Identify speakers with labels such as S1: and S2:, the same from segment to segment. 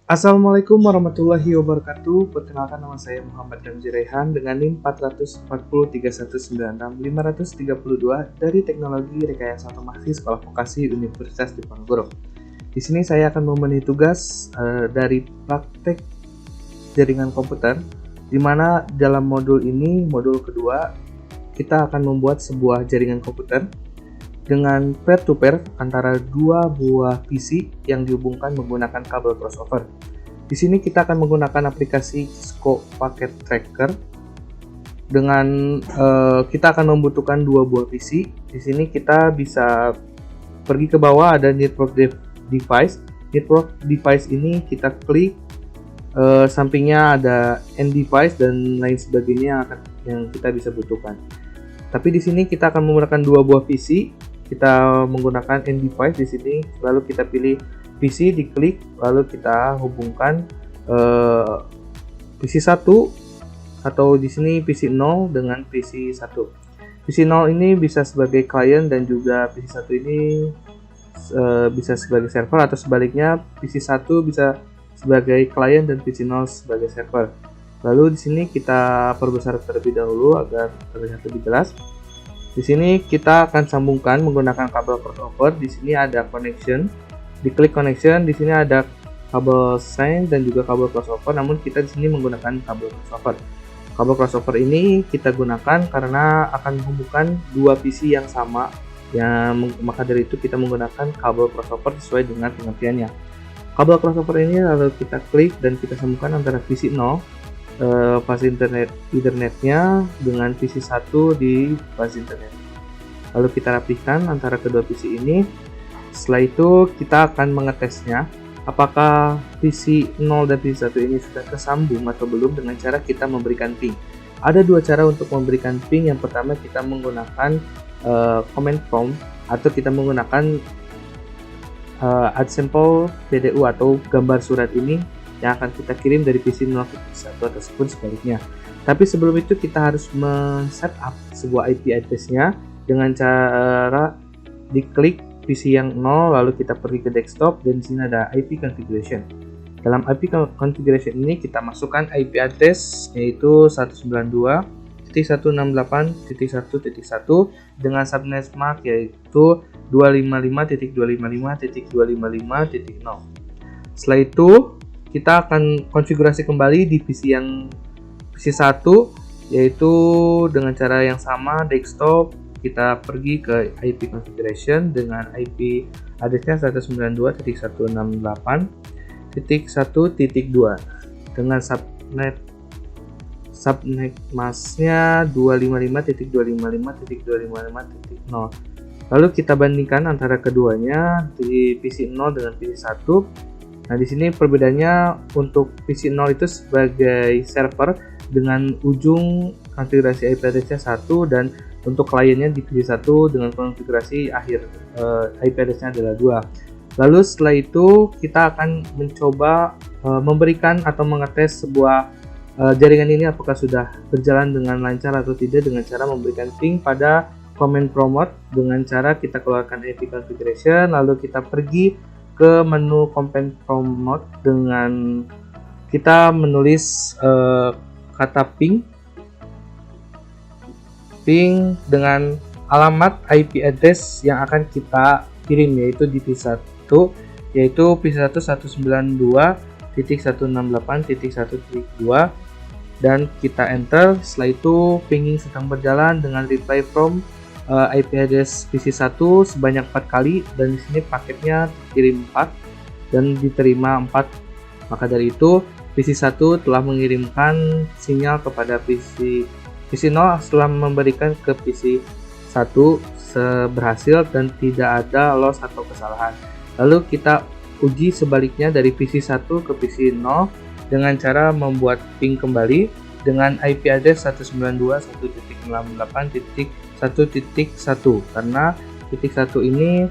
S1: Assalamualaikum warahmatullahi wabarakatuh. Perkenalkan, nama saya Muhammad Ramzi Rehan dengan NIM 4403196 532 dari Teknologi Rekayasa Otomasi Sekolah Vokasi Universitas Diponegoro. Di sini saya akan memenuhi tugas dari praktek jaringan komputer, di mana dalam modul ini, modul kedua, kita akan membuat sebuah jaringan komputer dengan peer-to-peer antara dua buah PC yang dihubungkan menggunakan kabel crossover. Di sini kita akan menggunakan aplikasi Cisco Packet Tracker. Kita akan membutuhkan dua buah PC. Di sini kita bisa pergi ke bawah, ada network device. Network device ini kita klik, sampingnya ada end device dan lain sebagainya yang kita bisa butuhkan. Tapi di sini kita akan menggunakan dua buah PC. Kita menggunakan end device di sini, lalu kita pilih PC, diklik, lalu kita hubungkan PC 1 atau di sini PC 0 dengan PC 1. PC 0 ini bisa sebagai klien dan juga PC 1 ini bisa sebagai server, atau sebaliknya PC 1 bisa sebagai klien dan PC 0 sebagai server. Lalu di sini kita perbesar terlebih dahulu agar terlihat lebih jelas. Di sini kita akan sambungkan menggunakan kabel crossover. Di sini ada connection, diklik connection. Di sini ada kabel sign dan juga kabel crossover. Namun kita di sini menggunakan kabel crossover. Kabel crossover ini kita gunakan karena akan menghubungkan dua PC yang sama. Maka dari itu kita menggunakan kabel crossover sesuai dengan pengertiannya. Kabel crossover ini lalu kita klik dan kita sambungkan antara PC 0. Fase internetnya dengan PC 1 di fase internet. Lalu kita rapikan antara kedua PC ini. Setelah itu kita akan mengetesnya apakah PC 0 dan PC 1 ini sudah tersambung atau belum dengan cara kita memberikan ping. Ada dua cara untuk memberikan ping. Yang pertama kita menggunakan command prompt, atau kita menggunakan add sample PDU atau gambar surat ini yang akan kita kirim dari PC 0 ke PC 1 ataupun sebaliknya. Tapi sebelum itu kita harus men-setup sebuah IP address-nya dengan cara diklik PC yang 0, lalu kita pergi ke desktop dan di sini ada IP configuration. Dalam IP configuration ini kita masukkan IP address yaitu 192.168.1.1 dengan subnet mark yaitu 255.255.255.0. Setelah itu kita akan konfigurasi kembali di PC 1 yaitu dengan cara yang sama, desktop, kita pergi ke IP configuration dengan IP address-nya 192.168.1.2 dengan subnet mask-nya 255.255.255.0. Lalu kita bandingkan antara keduanya di PC 0 dengan PC 1. Nah, di sini perbedaannya untuk PC 0 itu sebagai server dengan ujung konfigurasi IP address-nya 1, dan untuk kliennya di PC 1 dengan konfigurasi akhir IP address-nya adalah 2. Lalu setelah itu kita akan mencoba memberikan atau mengetes sebuah jaringan ini apakah sudah berjalan dengan lancar atau tidak dengan cara memberikan ping pada command prompt dengan cara kita keluarkan IP configuration, lalu kita pergi ke menu command prompt dengan kita menulis kata ping dengan alamat IP address yang akan kita kirim yaitu di PC 1 yaitu PC 192.168.1.2 dan kita enter. Setelah itu pinging sedang berjalan dengan reply from IP address PC 1 sebanyak 4 kali, dan di sini paketnya dikirim 4 dan diterima 4. Maka dari itu PC 1 telah mengirimkan sinyal kepada PC 0 setelah memberikan ke PC 1 berhasil dan tidak ada loss atau kesalahan. Lalu kita uji sebaliknya dari PC 1 ke PC 0 dengan cara membuat ping kembali dengan IP address 192.168.1.1 karena titik 1 ini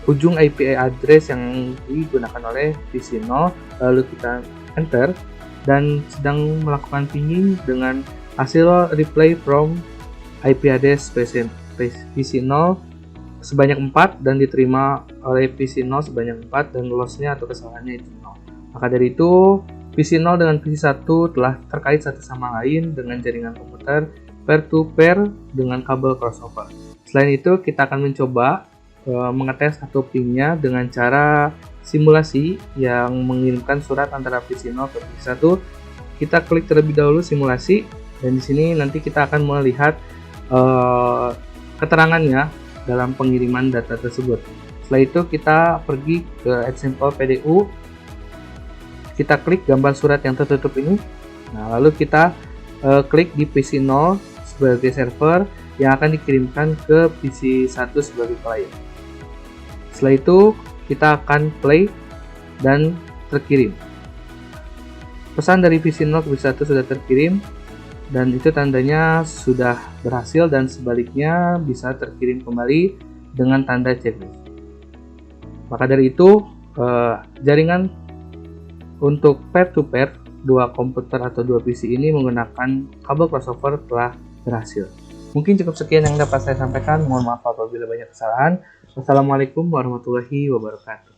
S1: ujung IP address yang digunakan oleh PC 0. Lalu kita enter dan sedang melakukan pinging dengan hasil reply from IP address PC 0 sebanyak 4 dan diterima oleh PC 0 sebanyak 4 dan lossnya atau kesalahannya itu 0. Maka dari itu PC 0 dengan PC 1 telah terkait satu sama lain dengan jaringan komputer peer-to-peer dengan kabel crossover. Selain itu kita akan mencoba mengetes atau pingnya dengan cara simulasi yang mengirimkan surat antara PC 0 ke PC 1. Kita klik terlebih dahulu simulasi dan di sini nanti kita akan melihat keterangannya dalam pengiriman data tersebut. Setelah itu kita pergi ke example PDU, kita klik gambar surat yang tertutup ini. Nah, lalu kita klik di PC 0 sebagai server yang akan dikirimkan ke PC 1 sebagai klien. Setelah itu kita akan play dan terkirim. Pesan dari PC 0 ke PC 1 sudah terkirim dan itu tandanya sudah berhasil, dan sebaliknya bisa terkirim kembali dengan tanda checklist. Maka dari itu jaringan untuk peer-to-peer dua komputer atau dua PC ini menggunakan kabel crossover telah berhasil. Mungkin cukup sekian yang dapat saya sampaikan. Mohon maaf apabila banyak kesalahan. Wassalamualaikum warahmatullahi wabarakatuh.